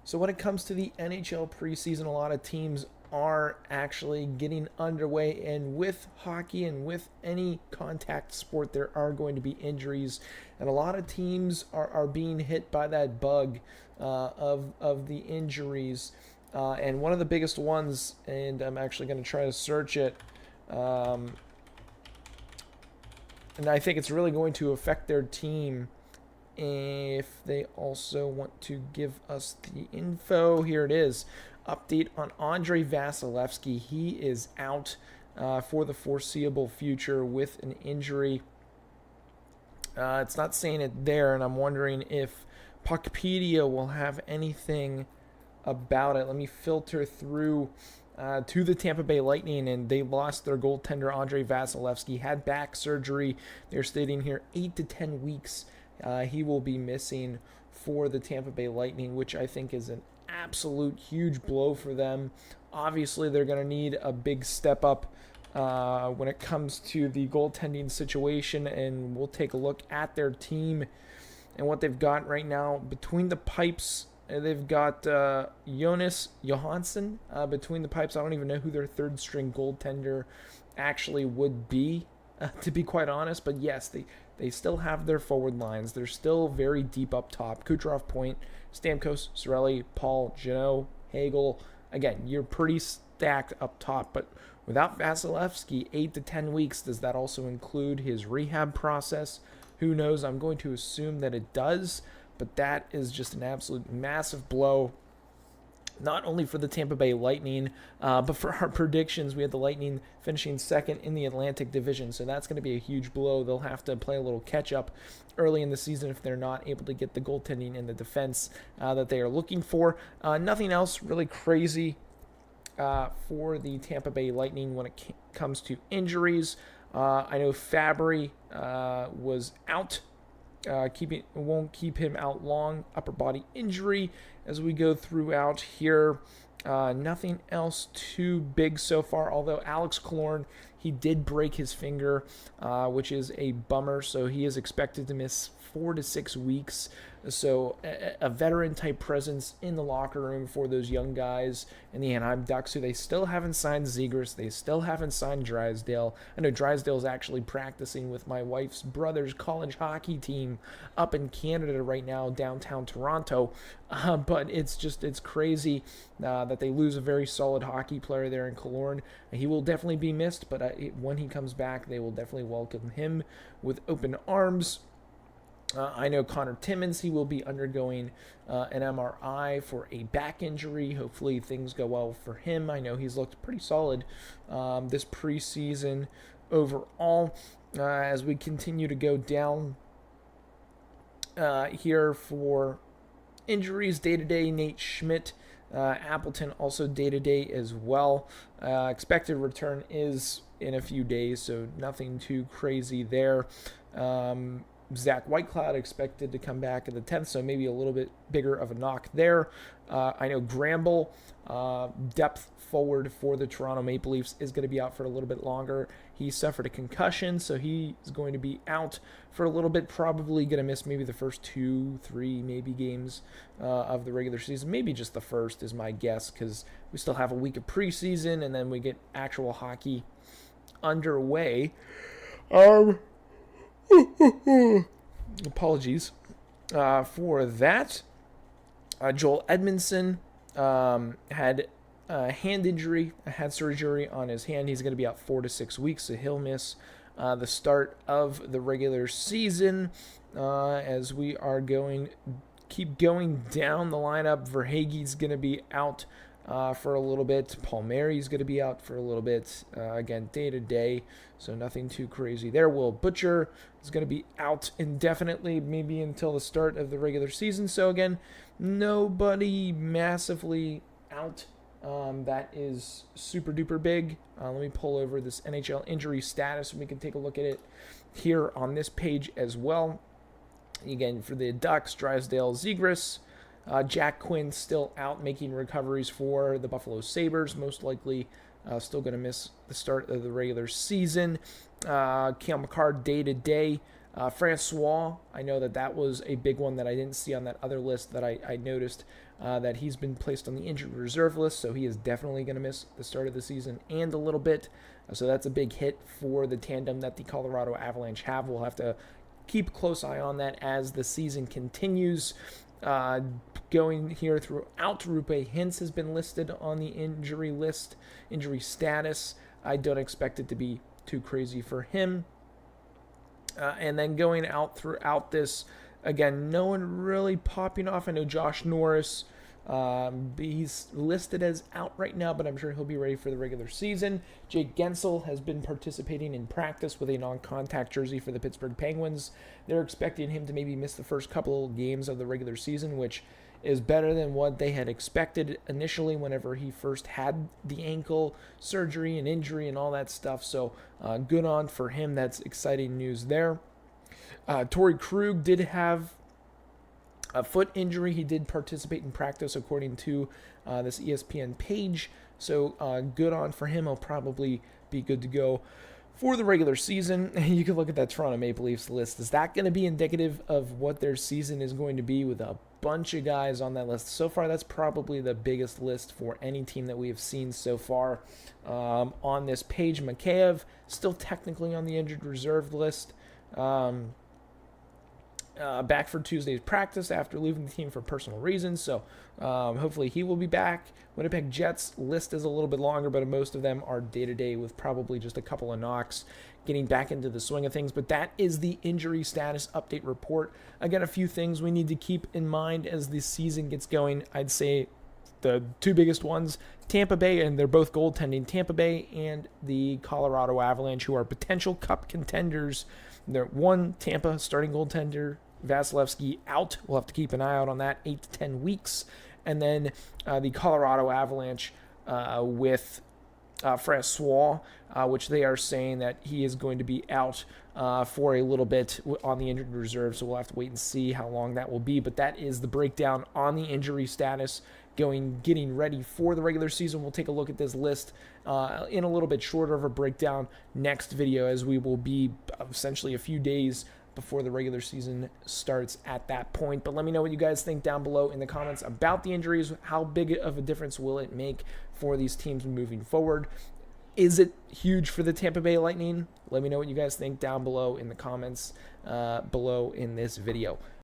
So when it comes to the NHL preseason, a lot of teams are actually getting underway, and with hockey and with any contact sport, there are going to be injuries, and a lot of teams are being hit by that bug of the injuries. And one of the biggest ones, and I'm actually going to try to search it, and I think it's really going to affect their team if they also want to give us the info. Here it is. Update on Andrei Vasilevsky. He is out for the foreseeable future with an injury. It's not saying it there, and I'm wondering if Puckpedia will have anything about it. Let me filter through to the Tampa Bay Lightning, and they lost their goaltender Andrei Vasilevsky, had back surgery. They're stating here 8 to 10 weeks he will be missing for the Tampa Bay Lightning, which I think is an absolute huge blow for them. Obviously, they're going to need a big step up when it comes to the goaltending situation, and we'll take a look at their team and what they've got right now. Between the pipes, they've got Jonas Johansson between the pipes. I don't even know who their third string goaltender actually would be, to be quite honest. But yes, they still have their forward lines. They're still very deep up top. Kucherov, Point, Stamkos, Cirelli, Paul, Jeannot, Hagel. Again, you're pretty stacked up top. But without Vasilevsky, 8 to 10 weeks, does that also include his rehab process? Who knows? I'm going to assume that it does. But that is just an absolute massive blow, not only for the Tampa Bay Lightning, but for our predictions. We had the Lightning finishing second in the Atlantic Division, so that's going to be a huge blow. They'll have to play a little catch-up early in the season if they're not able to get the goaltending and the defense that they are looking for. Nothing else really crazy for the Tampa Bay Lightning when it comes to injuries. I know Fabry was out. Won't keep him out long. Upper body injury as we go throughout here. Nothing else too big so far, although Alex Killorn, he did break his finger, which is a bummer, so he is expected to miss 4 to 6 weeks. So a veteran-type presence in the locker room for those young guys in the Anaheim Ducks, who they still haven't signed Zegras. They still haven't signed Drysdale. I know Drysdale's actually practicing with my wife's brother's college hockey team up in Canada right now, downtown Toronto. But it's crazy that they lose a very solid hockey player there in Killorn. He will definitely be missed, but when he comes back, they will definitely welcome him with open arms. I know Connor Timmins, he will be undergoing an MRI for a back injury. Hopefully things go well for him. I know he's looked pretty solid this preseason overall. As we continue to go down here for injuries, day-to-day, Nate Schmidt, Appleton also day-to-day as well. Expected return is in a few days, so nothing too crazy there. Zach Whitecloud expected to come back in the 10th, so maybe a little bit bigger of a knock there. I know Gramble, depth forward for the Toronto Maple Leafs, is going to be out for a little bit longer. He suffered a concussion, so he is going to be out for a little bit, probably going to miss maybe the first 2-3 maybe games of the regular season. Maybe just the first is my guess, because we still have a week of preseason, and then we get actual hockey underway. Apologies for that. Joel Edmondson had a hand injury, had surgery on his hand. He's going to be out 4 to 6 weeks, so he'll miss the start of the regular season. As we are keep going down the lineup, Verhaeghe's going to be out for a little bit. Palmieri's going to be out for a little bit. Again, day to day, so nothing too crazy there. Will Butcher is going to be out indefinitely, maybe until the start of the regular season. So again, nobody massively out. That is super duper big. Let me pull over this NHL injury status and we can take a look at it here on this page as well. Again, for the Ducks, Drysdale, Zegras. Jack Quinn still out making recoveries for the Buffalo Sabres, most likely still going to miss the start of the regular season. Cale Makar day-to-day. Francois, I know that was a big one that I didn't see on that other list that I noticed. that he's been placed on the injured reserve list, so he is definitely going to miss the start of the season and a little bit. So that's a big hit for the tandem that the Colorado Avalanche have. We'll have to keep a close eye on that as the season continues. Going here throughout, Roope Hintz has been listed on the injury list, injury status. I don't expect it to be too crazy for him. And then going out throughout this, again, no one really popping off. I know Josh Norris, he's listed as out right now, but I'm sure he'll be ready for the regular season. Jake Gensel has been participating in practice with a non-contact jersey for the Pittsburgh Penguins. They're expecting him to maybe miss the first couple of games of the regular season, which is better than what they had expected initially whenever he first had the ankle surgery and injury and all that stuff. So good on for him. That's exciting news there. Torrey Krug did have a foot injury. He did participate in practice according to this ESPN page. So good on for him. He'll probably be good to go for the regular season. You can look at that Toronto Maple Leafs list. Is that going to be indicative of what their season is going to be with a bunch of guys on that list? So far, that's probably the biggest list for any team that we have seen so far on this page. Mikheyev still technically on the injured reserve list. Back for Tuesday's practice after leaving the team for personal reasons, so hopefully he will be back. Winnipeg Jets list is a little bit longer, but most of them are day-to-day with probably just a couple of knocks getting back into the swing of things. But that is the injury status update report. Again, a few things we need to keep in mind as the season gets going. I'd say the two biggest ones, Tampa Bay, and they're both goaltending, Tampa Bay and the Colorado Avalanche, who are potential cup contenders. They're one, Tampa starting goaltender Vasilevsky out. We'll have to keep an eye out on that, 8 to 10 weeks. And then the Colorado Avalanche with Francois, which they are saying that he is going to be out for a little bit on the injured reserve. So we'll have to wait and see how long that will be. But that is the breakdown on the injury status getting ready for the regular season. We'll take a look at this list in a little bit shorter of a breakdown next video, as we will be essentially a few days before the regular season starts at that point. But let me know what you guys think down below in the comments about the injuries. How big of a difference will it make for these teams moving forward? Is it huge for the Tampa Bay Lightning? Let me know what you guys think down below in the comments below in this video.